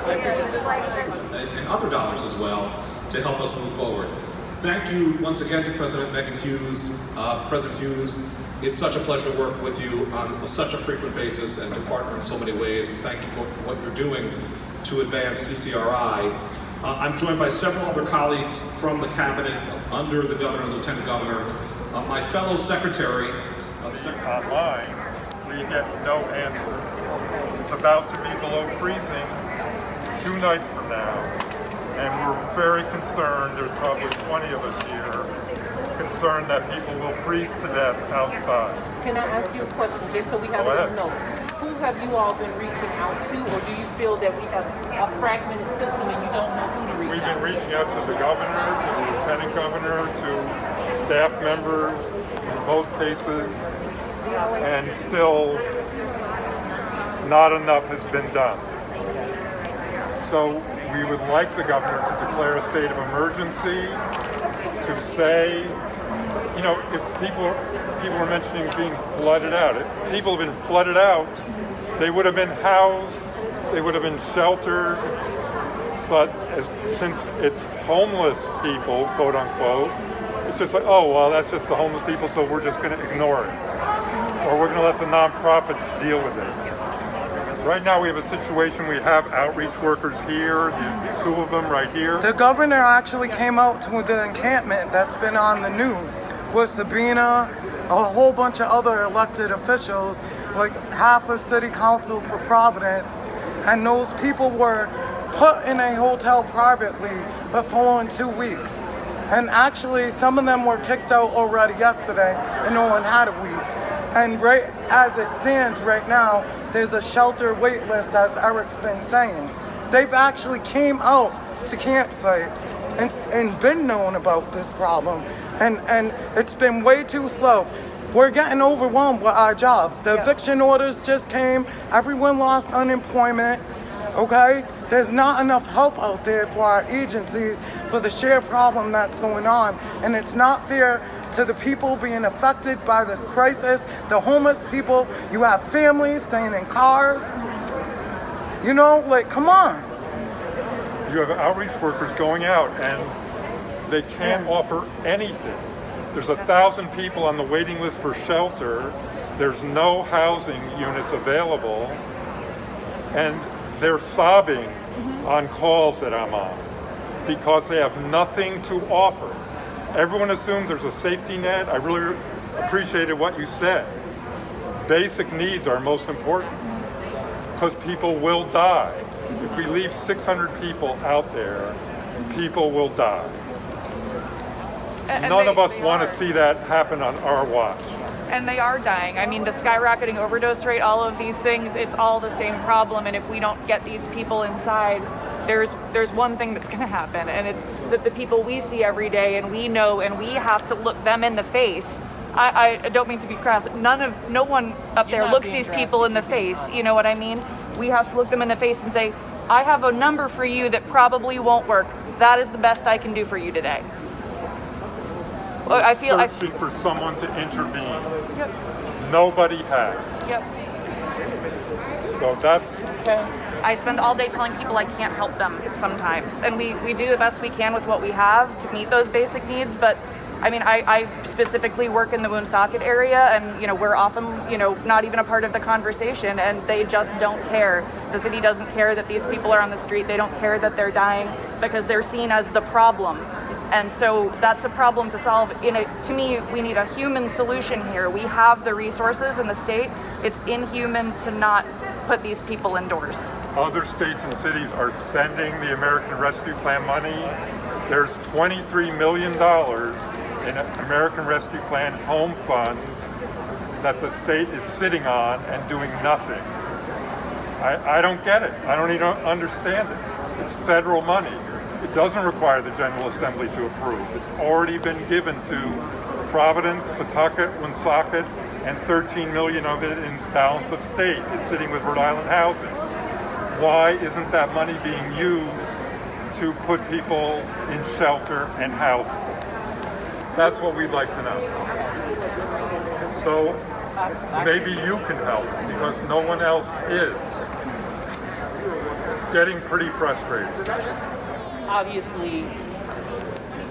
and other dollars as well to help us move forward. Thank you once again to President Megan Hughes, President Hughes. It's such a pleasure to work with you on such a frequent basis and to partner in so many ways. And thank you for what you're doing to advance CCRI. I'm joined by several other colleagues from the cabinet, under the governor and lieutenant governor. My fellow secretary, online, we get no answer. It's about to be below freezing 2 nights from now, and we're very concerned. There's probably 20 of us here concerned that people will freeze to death outside. Can I ask you a question, just so we have a note? Who have you all been reaching out to, or do you feel that we have a fragmented system and you don't know who to reach out to? We've been reaching out to the governor, to the lieutenant governor, to staff members in both cases, and still not enough has been done. So we would like the governor to declare a state of emergency, to say, you know, if people were mentioning being flooded out. If people have been flooded out, they would have been housed, they would have been sheltered, but since it's homeless people, quote unquote, it's just like, oh, well, that's just the homeless people, so we're just going to ignore it. Or we're going to let the nonprofits deal with it. Right now we have a situation, we have outreach workers here, the 2 of them right here. The governor actually came out to the encampment that's been on the news with Sabina, a whole bunch of other elected officials, like half of city council for Providence, and those people were put in a hotel privately, but for only 2 weeks. And actually, some of them were kicked out already yesterday, and no one had a week. And right as it stands right now, there's a shelter wait list, as Eric's been saying. They've actually came out to campsites and been known about this problem. And it's been way too slow. We're getting overwhelmed with our jobs. The eviction orders just came. Everyone lost unemployment, okay? There's not enough help out there for our agencies for the sheer problem that's going on. And it's not fair to the people being affected by this crisis, the homeless people. You have families staying in cars. You know, like, come on. You have outreach workers going out and they can't offer anything. There's 1,000 people on the waiting list for shelter. There's no housing units available. And they're sobbing on calls that I'm on because they have nothing to offer. Everyone assumes there's a safety net. I really appreciated what you said. Basic needs are most important because people will die. If we leave 600 people out there, people will die. None of us want to see that happen on our watch. And they are dying. I mean, the skyrocketing overdose rate, all of these things, it's all the same problem. And if we don't get these people inside, there's one thing that's going to happen, and it's that the people we see every day and we know, and we have to look them in the face. I don't mean to be crass. No one up there looks these people in the face. You know what I mean? We have to look them in the face and say, I have a number for you that probably won't work. That is the best I can do for you today. I feel searching for someone to intervene. Yep. Nobody has. Yep. So that's okay. I spend all day telling people I can't help them sometimes, and we do the best we can with what we have to meet those basic needs. But I mean, I specifically work in the Woonsocket area, and you know, we're often, you know, not even a part of the conversation, and they just don't care. The city doesn't care that these people are on the street. They don't care that they're dying because they're seen as the problem. And so that's a problem to solve. To me, we need a human solution here. We have the resources in the state. It's inhuman to not put these people indoors. Other states and cities are spending the American Rescue Plan money. There's $23 million in American Rescue Plan home funds that the state is sitting on and doing nothing. I don't get it. I don't even understand it. It's federal money. It doesn't require the General Assembly to approve. It's already been given to Providence, Pawtucket, Woonsocket, and $13 million of it in balance of state is sitting with Rhode Island Housing. Why isn't that money being used to put people in shelter and housing? That's what we'd like to know. So maybe you can help because no one else is. getting pretty frustrating. Obviously,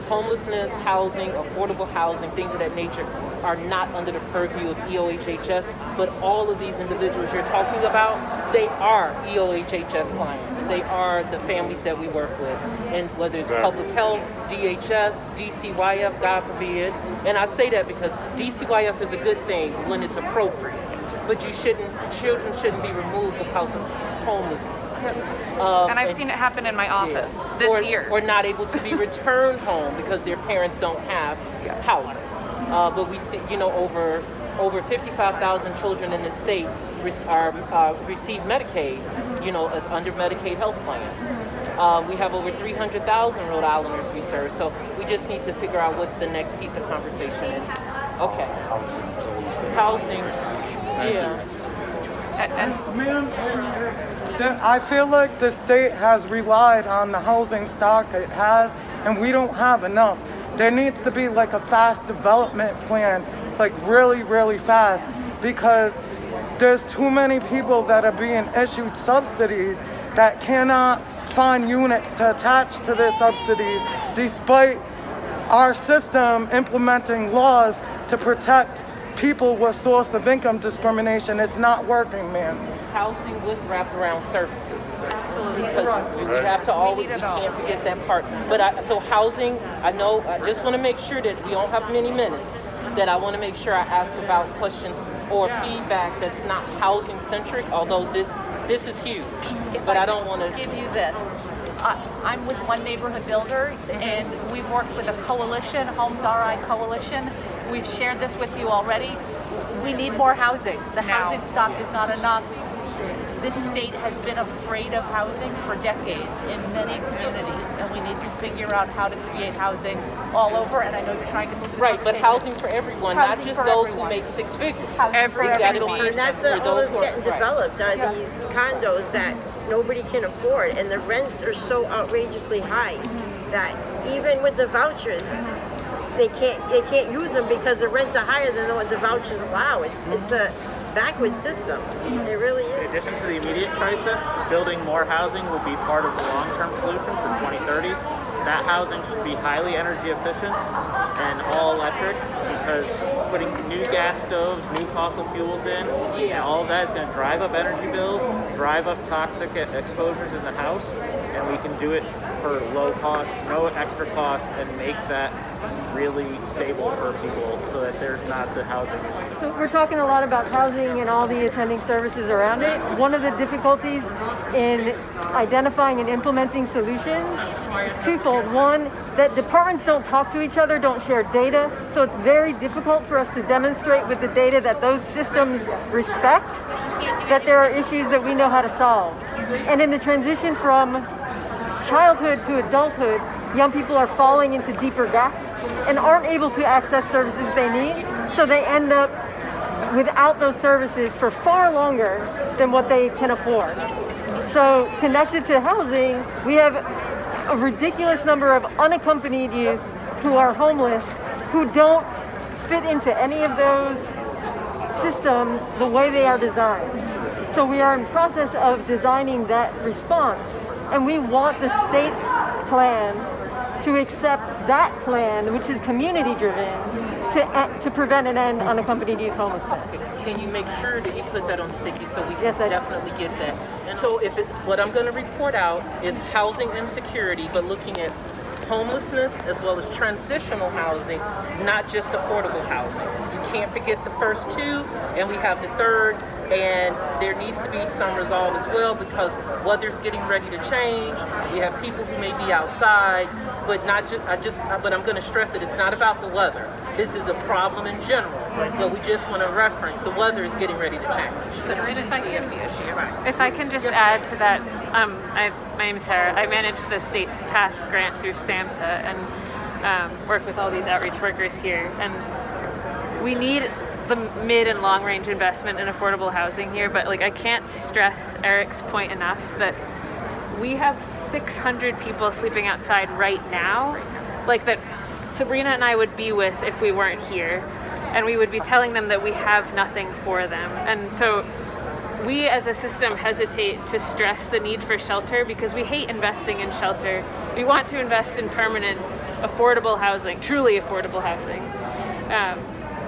homelessness, housing, affordable housing, things of that nature are not under the purview of EOHHS, but all of these individuals you're talking about, they are EOHHS clients. They are the families that we work with. And whether it's public health, DHS, DCYF, God forbid. And I say that because DCYF is a good thing when it's appropriate, but children shouldn't be removed because of homelessness. And I've seen it happen in my office this year. Or not able to be returned home because their parents don't have housing. But we see, over 55,000 children in this state receive Medicaid, as under Medicaid health plans. We have over 300,000 Rhode Islanders we serve, so we just need to figure out what's the next piece of conversation. Okay. Housing. Yeah. I feel like the state has relied on the housing stock it has, and we don't have enough. There needs to be like a fast development plan, like really, really fast, because there's too many people that are being issued subsidies that cannot find units to attach to their subsidies, despite our system implementing laws to protect people with source of income discrimination. It's not working, man. Housing with wraparound services. Absolutely. Because we have to always, we can't forget that part. But so housing, I just want to make sure that we don't have many minutes, that I want to make sure I ask about questions or feedback that's not housing centric, although this is huge. But I don't want to give you this. I'm with One Neighborhood Builders, and we've worked with a coalition, Homes RI Coalition. We've shared this with you already. We need more housing. The housing stock is not enough. This state has been afraid of housing for decades in many communities, and we need to figure out how to create housing all over. And I know you're trying to move the right, but conversation. housing for everyone, Housing not just for those everyone. who make six figures. Every It's gotta single be person. And that's for all those that's who are- getting developed are these condos that nobody can afford, and the rents are so outrageously high that even with the vouchers, they can't use them because the rents are higher than what the vouchers allow. It's a backward system. It really is. In addition to the immediate crisis, building more housing will be part of the long-term solution for 2030. That housing should be highly energy efficient and all electric, because putting new gas stoves, new fossil fuels in, and all of that is going to drive up energy bills, drive up toxic exposures in the house, and we can do it for low cost, no extra cost, and make that really stable for people so that there's not the housing issue. So we're talking a lot about housing and all the attending services around it. One of the difficulties in identifying and implementing solutions is twofold. One, that departments don't talk to each other, don't share data, so it's very difficult for us to demonstrate with the data that those systems respect, that there are issues that we know how to solve. And in the transition from childhood to adulthood, young people are falling into deeper gaps and aren't able to access services they need, so they end up without those services for far longer than what they can afford. So connected to housing, we have a ridiculous number of unaccompanied youth who are homeless, who don't fit into any of those systems the way they are designed. So we are in process of designing that response, and we want the state's plan to accept that plan, which is community-driven, to prevent and end unaccompanied youth homelessness. Can you make sure that you put that on sticky so we can Yes, I do. definitely get that? And so what I'm going to report out is housing insecurity, but looking at homelessness as well as transitional housing, not just affordable housing. You can't forget the first two, and we have the third, and there needs to be some resolve as well, because weather's getting ready to change. We have people who may be outside, but but I'm going to stress that it's not about the weather. This is a problem in general, but we just want to reference the weather is getting ready to change. The urgency of the issue. If I can just add to that, my name is Sarah. I manage the state's PATH grant through SAMHSA and work with all these outreach workers here. And we need the mid and long range investment in affordable housing here, but I can't stress Eric's point enough that we have 600 people sleeping outside right now, that Sabrina and I would be with if we weren't here, and we would be telling them that we have nothing for them. And so we as a system hesitate to stress the need for shelter because we hate investing in shelter. We want to invest in permanent, affordable housing, truly affordable housing.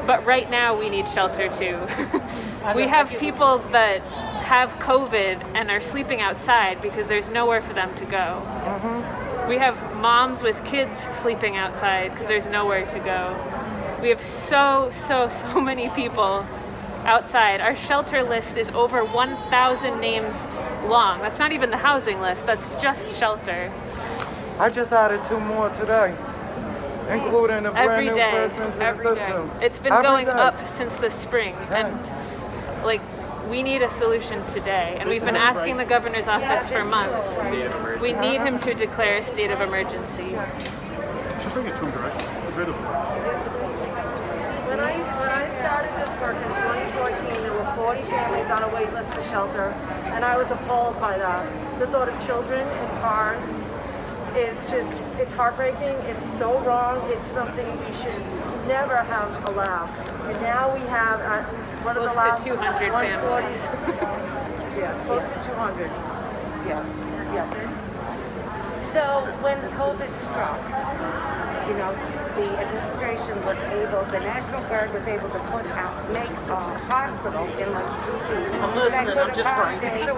But right now we need shelter too. We have people that have COVID and are sleeping outside because there's nowhere for them to go. We have moms with kids sleeping outside because there's nowhere to go. We have so many people outside. Our shelter list is over 1,000 names long. That's not even the housing list, that's just shelter. I just added 2 more today, including a brand new person to the system. It's been going up since the spring, and like, we need a solution today, and we've been asking the governor's office for months. We need him to declare a state of emergency. Should bring it to him directly. Get rid of it. When I started this work in 2014, there were 40 families on a wait list for shelter, and I was appalled by that. The thought of children in cars is just, it's heartbreaking, it's so wrong, it's something we should never have allowed. And now we have, what are the last? Close to 200 families. Yeah, close to 200. Yeah. So when the COVID struck, you know, the administration was able, the National Guard was able to make a hospital in like 2 weeks. I'm listening, I'm just right. So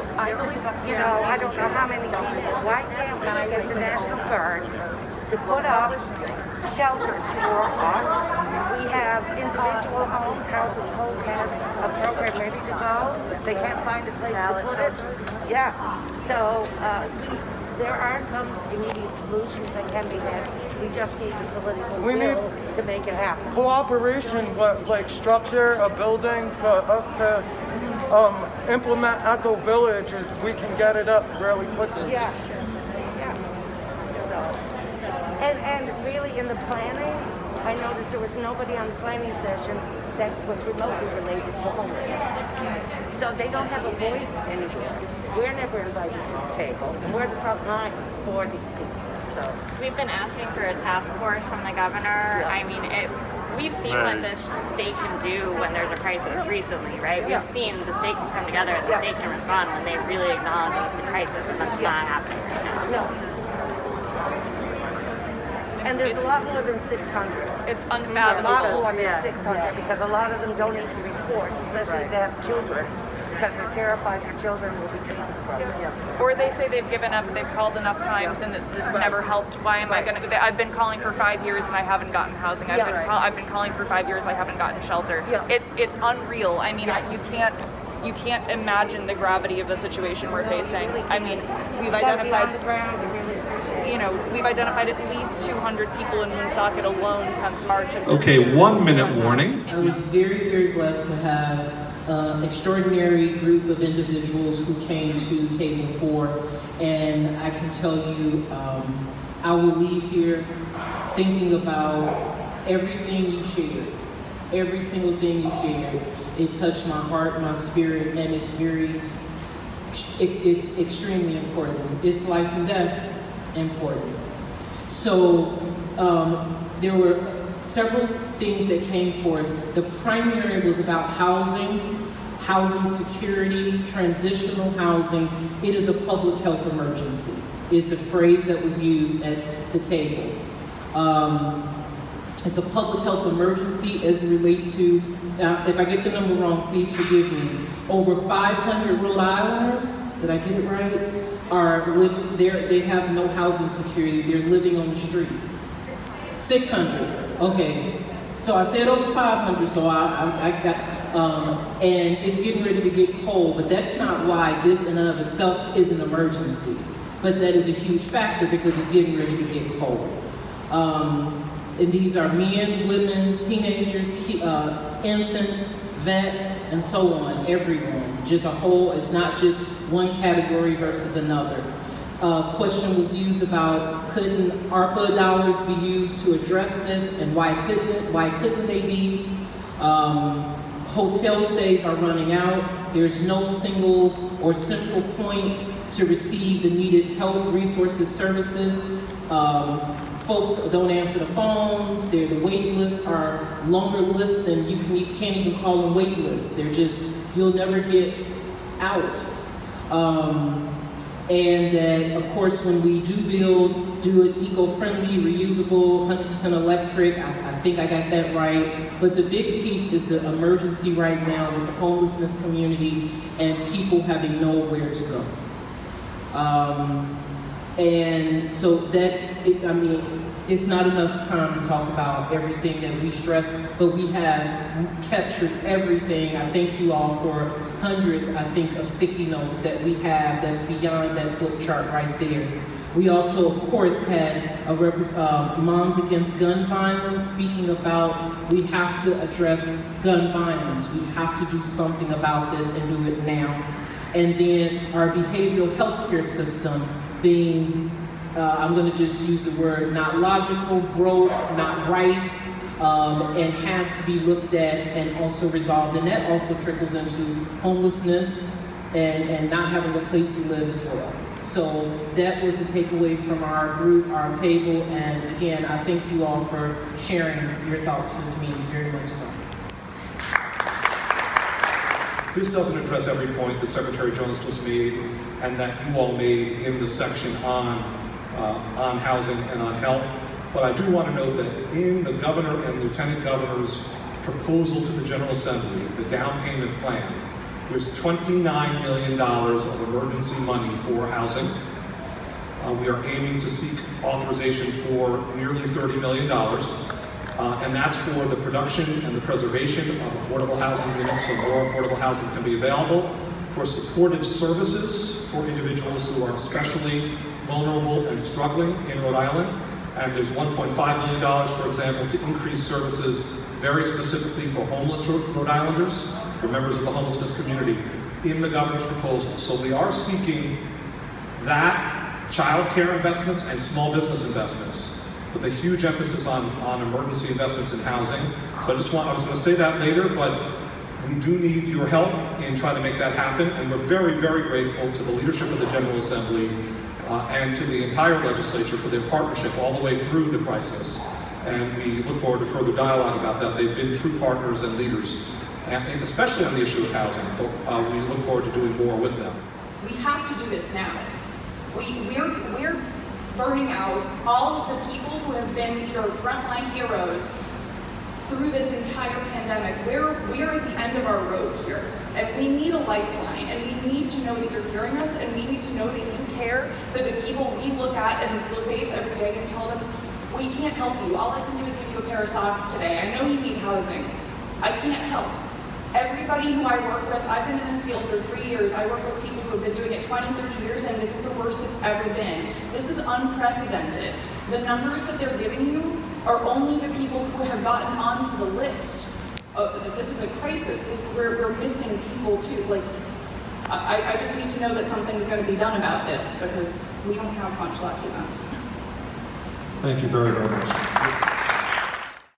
you know, I don't know how many people. Why can't we get the National Guard to put up shelters for us? We have individual homes. House of Hope has a program ready to go. They can't find a place to put it. Yeah. So there are some immediate solutions that can be had. We just need the political will to make it happen. Cooperation with like structure a building for us to implement Eco Villages. We can get it up really quickly. Yeah, sure. Yeah. So, and really in the planning, I noticed there was nobody on the planning session that was remotely related to homelessness. So they don't have a voice anywhere. We're never invited to the table, and we're the front line for these people. So we've been asking for a task force from the governor. I mean, we've seen what this state can do when there's a crisis recently, right? We've seen the state can come together and the state can respond when they really acknowledge that it's a crisis, and that's not happening right now. No. And there's a lot more than 600. It's unfathomable. A lot more than 600 because a lot of them don't even report, especially if they have children, because they're terrified their children will be taken from them. Or they say they've given up, they've called enough times and it's never helped. Why am I going to? I've been calling for 5 years and I haven't gotten housing. I've been calling for 5 years, I haven't gotten shelter. It's unreal. I mean, you can't imagine the gravity of the situation we're facing. I mean, we've identified we've identified at least 200 people in Woonsocket alone since March of this Okay, year. 1 minute warning. I was very, very blessed to have an extraordinary group of individuals who came to Table 4, and I can tell you, I will leave here thinking about everything you shared, every single thing you shared. It touched my heart, my spirit, and it's extremely important. It's life and death important. So there were several things that came forth. The primary was about housing security, transitional housing. It is a public health emergency, is the phrase that was used at the table. It's a public health emergency as it relates to, if I get the number wrong, please forgive me, over 500 Rhode Islanders, did I get it right, are living there. They have no housing security. They're living on the street. 600. Okay. So I said over 500. So I got, and it's getting ready to get cold. But that's not why this in and of itself is an emergency. But that is a huge factor because it's getting ready to get cold. And these are men, women, teenagers, infants, vets, and so on. Everyone. Just a whole. It's not just one category versus another. Question was used about couldn't ARPA dollars be used to address this, and why couldn't they be? Hotel stays are running out. There's no single or central point to receive the needed help, resources, services. Folks don't answer the phone. The wait lists are longer lists than you can't even call them wait lists. They're just, you'll never get out. And that, of course, when we do build, do it eco-friendly, reusable, 100% electric. I think I got that right. But the big piece is the emergency right now with the homelessness community and people having nowhere to go. And so that's, I mean, it's not enough time to talk about everything that we stress, but we have captured everything. I thank you all for hundreds, I think, of sticky notes that we have that's beyond that flip chart right there. We also, of course, had a Moms Against Gun Violence speaking about we have to address gun violence. We have to do something about this and do it now. And then our behavioral health care system being, I'm going to just use the word, not logical, broke, not right, and has to be looked at and also resolved. And that also trickles into homelessness and not having a place to live as well. So that was a takeaway from our group, our table, and again, I thank you all for sharing your thoughts with me, very much so. This doesn't address every point that Secretary Jones just made and that you all made in the section on housing and on health. But I do want to note that in the governor and lieutenant governor's proposal to the General Assembly, the down payment plan, there's $29 million of emergency money for housing. We are aiming to seek authorization for nearly $30 million. And that's for the production and the preservation of affordable housing units so more affordable housing can be available, for supportive services for individuals who are especially vulnerable and struggling in Rhode Island. And there's $1.5 million, for example, to increase services very specifically for homeless Rhode Islanders, for members of the homelessness community, in the governor's proposal. So we are seeking that, child care investments and small business investments, with a huge emphasis on emergency investments in housing. So I was going to say that later, but we do need your help in trying to make that happen, and we're very, very grateful to the leadership of the General Assembly and to the entire legislature for their partnership all the way through the crisis. And we look forward to further dialogue about that. They've been true partners and leaders, and especially on the issue of housing, but we look forward to doing more with them. We have to do this now. We're burning out all of the people who have been either frontline heroes through this entire pandemic. We're at the end of our road here, and we need a lifeline, and we need to know that you're hearing us, and we need to know that you care, that the people we look at and look face every day and tell them, we can't help you. All I can do is give you a pair of socks today. I know you need housing. I can't help. Everybody who I work with, I've been in this field for 3 years. I work with people who have been doing it 20, 30 years, and this is the worst it's ever been. This is unprecedented. The numbers that they're giving you are only the people who have gotten onto the list. This is a crisis. We're missing people too. Like, I just need to know that something's going to be done about this, because we don't have much left in us. Thank you very, very much.